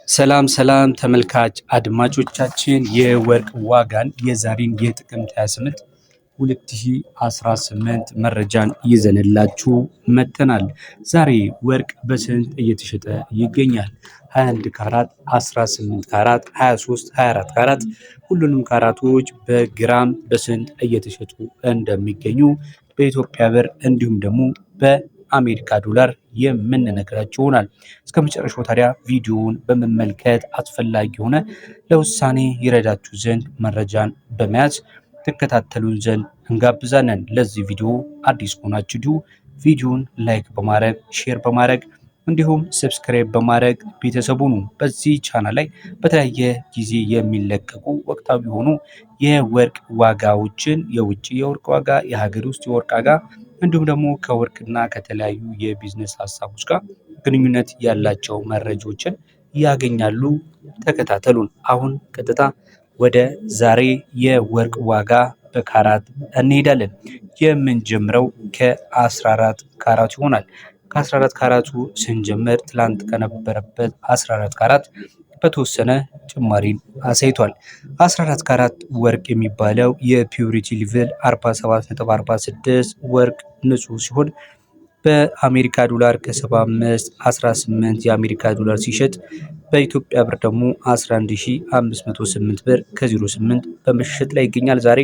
ሰላም ሰላም ተመልካች አድማጮቻችን የወርቅ ዋጋን የዛሬን የጥቅምት 28 2018 መረጃን ይዘንላችሁ መጥተናል። ዛሬ ወርቅ በስንት እየተሸጠ ይገኛል? 21 ካራት፣ 18 ካራት፣ 23፣ 24 ካራት ሁሉንም ካራቶች በግራም በስንት እየተሸጡ እንደሚገኙ በኢትዮጵያ ብር እንዲሁም ደግሞ በአሜሪካ ዶላር የምንነግራችሁ ይሆናል። እስከ መጨረሻው ታዲያ ቪዲዮውን በመመልከት አስፈላጊ የሆነ ለውሳኔ ይረዳችሁ ዘንድ መረጃን በመያዝ ተከታተሉን ዘንድ እንጋብዛለን። ለዚህ ቪዲዮ አዲስ ሆናችሁ ቪዲዮውን ላይክ በማድረግ ሼር በማድረግ እንዲሁም ሰብስክራይብ በማድረግ ቤተሰቡ ነው። በዚህ ቻናል ላይ በተለያየ ጊዜ የሚለቀቁ ወቅታዊ የሆኑ የወርቅ ዋጋዎችን፣ የውጭ የወርቅ ዋጋ፣ የሀገር ውስጥ የወርቅ ዋጋ እንዲሁም ደግሞ ከወርቅና ከተለያዩ የቢዝነስ ሀሳቦች ጋር ግንኙነት ያላቸው መረጃዎችን ያገኛሉ። ተከታተሉን። አሁን ቀጥታ ወደ ዛሬ የወርቅ ዋጋ በካራት እንሄዳለን። የምንጀምረው ከ14 ካራት ይሆናል። ከ14 ካራቱ ስንጀምር ትላንት ከነበረበት 14 ካራት በተወሰነ ጭማሪን አሳይቷል። 14 ካራት ወርቅ የሚባለው የፒውሪቲ ሌቭል 47.46 ወርቅ ንጹህ ሲሆን በአሜሪካ ዶላር ከ75 18 የአሜሪካ ዶላር ሲሸጥ በኢትዮጵያ ብር ደግሞ 11508 ብር ከ08 በመሸጥ ላይ ይገኛል። ዛሬ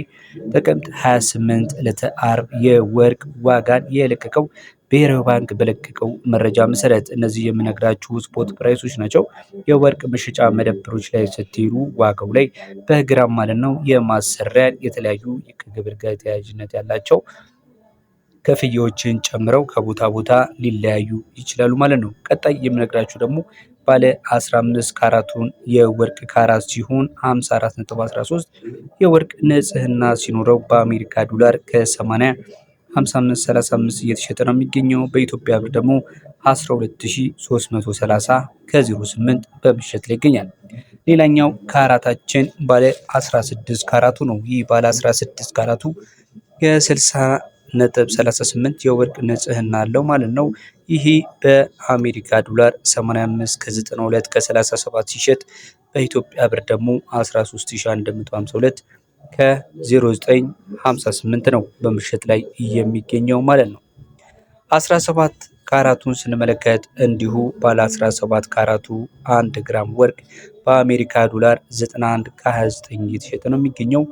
ጥቅምት 28 ዕለተ አርብ የወርቅ ዋጋን የለቀቀው ብሔራዊ ባንክ በለቀቀው መረጃ መሰረት እነዚህ የምነግራችሁ ስፖት ፕራይሶች ናቸው። የወርቅ መሸጫ መደብሮች ላይ ስትሄዱ ዋጋው ላይ በግራም ማለት ነው የማሰሪያን የተለያዩ ከግብር ጋር ተያያዥነት ያላቸው ክፍያዎችን ጨምረው ከቦታ ቦታ ሊለያዩ ይችላሉ ማለት ነው። ቀጣይ የምነግራችሁ ደግሞ ባለ 15 ካራቱን የወርቅ ካራት ሲሆን 54.13 የወርቅ ንጽህና ሲኖረው በአሜሪካ ዶላር ከ80 55.35 እየተሸጠ ነው የሚገኘው። በኢትዮጵያ ብር ደግሞ 12330 ከ08 በመሸጥ ላይ ይገኛል። ሌላኛው ካራታችን ባለ 16 ካራቱ ነው። ይህ ባለ 16 ካራቱ የ60.38 የወርቅ ንጽህና አለው ማለት ነው። ይሄ በአሜሪካ ዶላር 85 ከ92 ከ37 ሲሸጥ በኢትዮጵያ ብር ደግሞ 13152 ከ0958 ነው በምሽት ላይ የሚገኘው ማለት ነው። 17 ካራቱን ስንመለከት እንዲሁ ባለ 17 ካራቱ 1 ግራም ወርቅ በአሜሪካ ዶላር 91 ከ29 እየተሸጠ ነው የሚገኘው።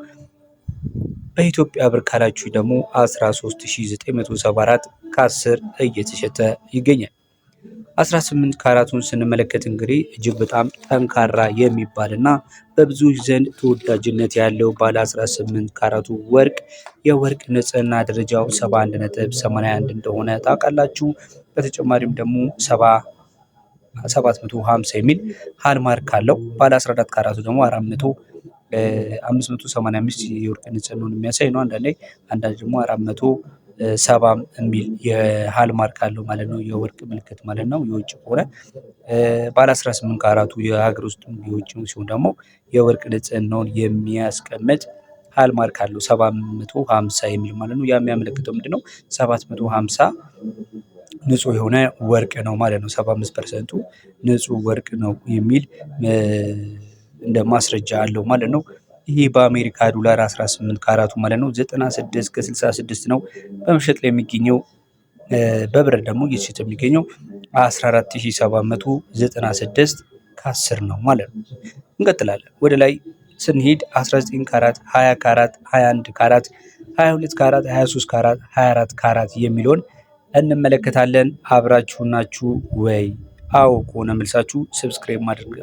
በኢትዮጵያ ብር ካላችሁ ደግሞ 13974 ከ10 እየተሸጠ ይገኛል። 18 ካራቱን ስንመለከት እንግዲህ እጅግ በጣም ጠንካራ የሚባልና በብዙ ዘንድ ተወዳጅነት ያለው ባለ 18 ካራቱ ወርቅ የወርቅ ንጽህና ደረጃው 71.81 እንደሆነ ታውቃላችሁ። በተጨማሪም ደግሞ 750 የሚል ሃልማርክ አለው። ባለ 14 ካራቱ ደግሞ 585 የወርቅ ንጽህናውን የሚያሳይ ነው። አንዳንድ ደግሞ 470 የሚል የሃልማርክ አለው ማለት ነው። የወርቅ ምልክት ማለት ነው። የውጭ ከሆነ ባለ 18 ካራቱ የሀገር ውስጥ የውጭ ሲሆን ደግሞ የወርቅ ንጽህናውን የሚያስቀምጥ ሃልማርክ አለው 750 የሚል ማለት ነው። ያ የሚያመለክተው ምንድነው? 750 ንጹህ የሆነ ወርቅ ነው ማለት ነው። 75% ንጹህ ወርቅ ነው የሚል እንደ ማስረጃ አለው ማለት ነው። ይሄ በአሜሪካ ዶላር 18 ካራቱ ማለት ነው 96 ከ66 ነው በመሸጥ ላይ የሚገኘው። በብር ደግሞ እየተሸጠ የሚገኘው 14796 ከ10 ነው ማለት ነው። እንቀጥላለን። ወደ ላይ ስንሄድ 19 ካራት፣ 20 ካራት፣ 21 ካራት፣ 22 ካራት፣ 23 ካራት፣ 24 ካራት የሚለውን እንመለከታለን። አብራችሁ ናችሁ ወይ? አዎ ከሆነ መልሳችሁ ሰብስክራይብ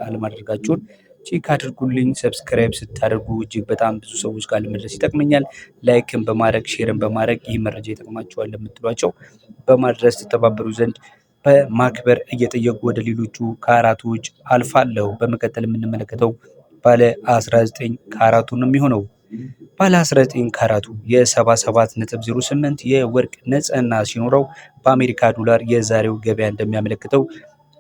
አለማድረጋችሁን ቼክ አድርጉልኝ። ሰብስክራይብ ስታደርጉ እጅግ በጣም ብዙ ሰዎች ጋር ለመድረስ ይጠቅመኛል። ላይክን በማድረግ ሼርን በማድረግ ይህ መረጃ ይጠቅማቸዋል ለምትሏቸው በማድረስ ተተባበሩ ዘንድ በማክበር እየጠየቁ ወደ ሌሎቹ ካራቶች አልፋለሁ። በመቀጠል የምንመለከተው ባለ 19 ካራቱ ነው የሚሆነው። ባለ 19 ካራቱ የ77.08 የወርቅ ንጽህና ሲኖረው በአሜሪካ ዶላር የዛሬው ገበያ እንደሚያመለክተው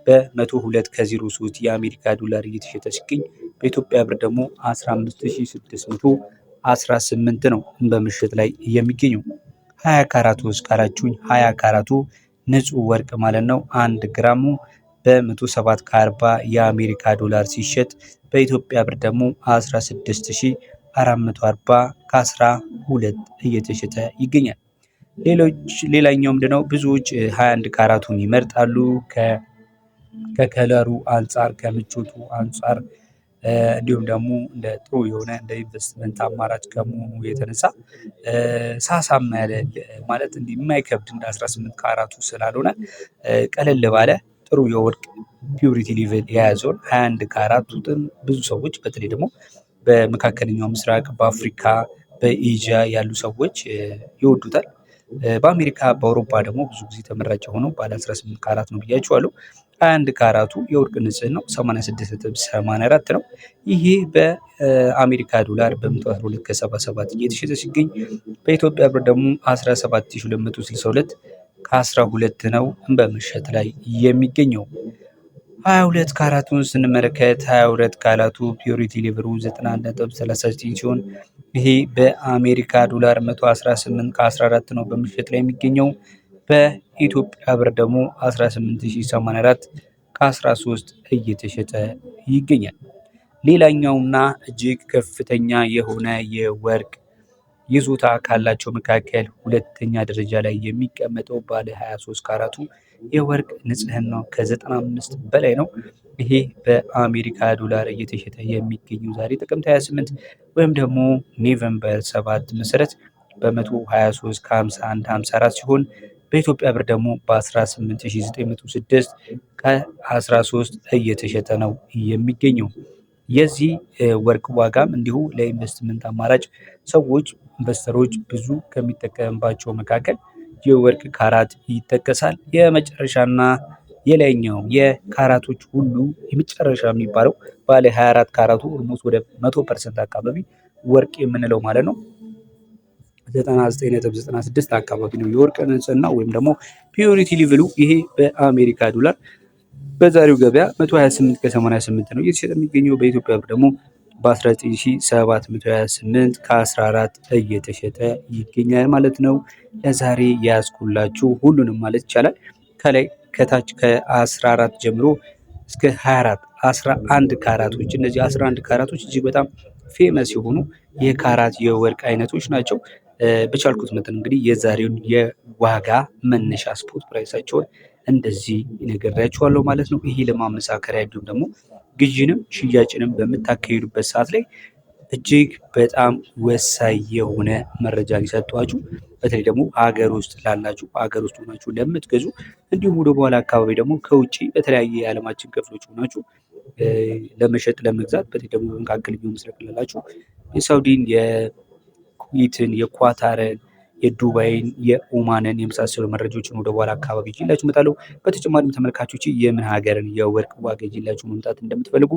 በ102 ከ03 የአሜሪካ ዶላር እየተሸጠ ሲገኝ በኢትዮጵያ ብር ደግሞ 15618 ነው በምሽት ላይ የሚገኘው። 20 ካራቱ ካላችሁኝ 20 ካራቱ ንጹህ ወርቅ ማለት ነው። 1 ግራሙ በ107 ከ40 የአሜሪካ ዶላር ሲሸጥ በኢትዮጵያ ብር ደግሞ 16440 ከ12 እየተሸጠ ይገኛል። ሌላኛው ምንድነው ብዙዎች 21 ካራቱን ይመርጣሉ ከከለሩ አንጻር ከምቾቱ አንጻር እንዲሁም ደግሞ እንደ ጥሩ የሆነ እንደ ኢንቨስትመንት አማራጭ ከመሆኑ የተነሳ ሳሳም ያለ ማለት እንዲህ የማይከብድ እንደ 18 ካራቱ ስላልሆነ ቀለል ባለ ጥሩ የወርቅ ፒውሪቲ ሌቭል የያዘውን 21 ካራቱን ብዙ ሰዎች በተለይ ደግሞ በመካከለኛው ምስራቅ፣ በአፍሪካ፣ በኤዥያ ያሉ ሰዎች ይወዱታል። በአሜሪካ በአውሮፓ ደግሞ ብዙ ጊዜ ተመራጭ የሆነው ባለ 18 ካራት ነው ብያችኋለሁ። 21 ካራቱ የወርቅ ንጽህናው 86.84 ነው። ይሄ በአሜሪካ ዶላር በ112 ከ77 እየተሸጠ ሲገኝ በኢትዮጵያ ብር ደግሞ 17262 ከ12 ነው በመሸጥ ላይ የሚገኘው። 22 ካራቱን ስንመለከት 22 ካራቱ ፒዩሪቲ ሌቭሉ 91.39 ሲሆን ይሄ በአሜሪካ ዶላር 118 ከ14 ነው በመሸጥ ላይ የሚገኘው። በኢትዮጵያ ብር ደግሞ 18084 ከ13 እየተሸጠ ይገኛል። ሌላኛውና እጅግ ከፍተኛ የሆነ የወርቅ ይዞታ ካላቸው መካከል ሁለተኛ ደረጃ ላይ የሚቀመጠው ባለ 23 ካራቱ የወርቅ ንጽህናው ከ95 በላይ ነው። ይሄ በአሜሪካ ዶላር እየተሸጠ የሚገኘው ዛሬ ጥቅምት 28 ወይም ደግሞ ኖቬምበር 7 መሰረት በ123 ከ51 54 ሲሆን በኢትዮጵያ ብር ደግሞ በ18906 ከ13 እየተሸጠ ነው የሚገኘው። የዚህ ወርቅ ዋጋም እንዲሁ ለኢንቨስትመንት አማራጭ ሰዎች ኢንቨስተሮች ብዙ ከሚጠቀምባቸው መካከል የወርቅ ካራት ይጠቀሳል። የመጨረሻና የላይኛው የካራቶች ሁሉ የመጨረሻ የሚባለው ባለ 24 ካራቱ ኦልሞስት ወደ 100% አካባቢ ወርቅ የምንለው ማለት ነው 99.96 አካባቢ ነው የወርቅ ንጽህና ወይም ደግሞ ፒዩሪቲ ሌቭሉ። ይሄ በአሜሪካ ዶላር በዛሬው ገበያ 128 ከ88 ነው እየተሸጠ የሚገኘው። በኢትዮጵያ ብር ደግሞ በ19728 ከ14 እየተሸጠ ይገኛል ማለት ነው። ለዛሬ ያዝኩላችሁ ሁሉንም ማለት ይቻላል ከላይ ከታች ከ14 ጀምሮ እስከ 24 11 ካራቶች እነዚህ 11 ካራቶች እጅግ በጣም ፌመስ የሆኑ የካራት የወርቅ አይነቶች ናቸው። በቻልኩት መጠን እንግዲህ የዛሬውን የዋጋ መነሻ ስፖርት ፕራይሳቸውን እንደዚህ ነግሬያችኋለሁ ማለት ነው። ይሄ ለማመሳከሪያ እንዲሁም ደግሞ ግዥንም ሽያጭንም በምታካሂዱበት ሰዓት ላይ እጅግ በጣም ወሳኝ የሆነ መረጃን የሰጧችሁ በተለይ ደግሞ ሀገር ውስጥ ላላችሁ ሀገር ውስጥ ሆናችሁ ለምትገዙ እንዲሁም ወደ በኋላ አካባቢ ደግሞ ከውጭ በተለያየ የዓለማችን ክፍሎች ሆናችሁ ለመሸጥ ለመግዛት በተለይ ደግሞ በመካከለኛው ምስራቅ ላላችሁ የሳውዲን፣ የኩዌትን፣ የኳታርን፣ የዱባይን፣ የኦማንን የመሳሰሉ መረጃዎችን ወደ በኋላ አካባቢ ይዤላችሁ እመጣለሁ። በተጨማሪም ተመልካቾች የምን ሀገርን የወርቅ ዋጋ ይዤላችሁ መምጣት እንደምትፈልጉ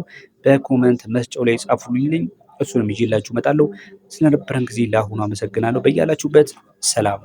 በኮመንት መስጫው ላይ ጻፉልኝ። እሱንም ይዤላችሁ እመጣለሁ። ስለነበረን ጊዜ ለአሁኑ አመሰግናለሁ። በያላችሁበት ሰላም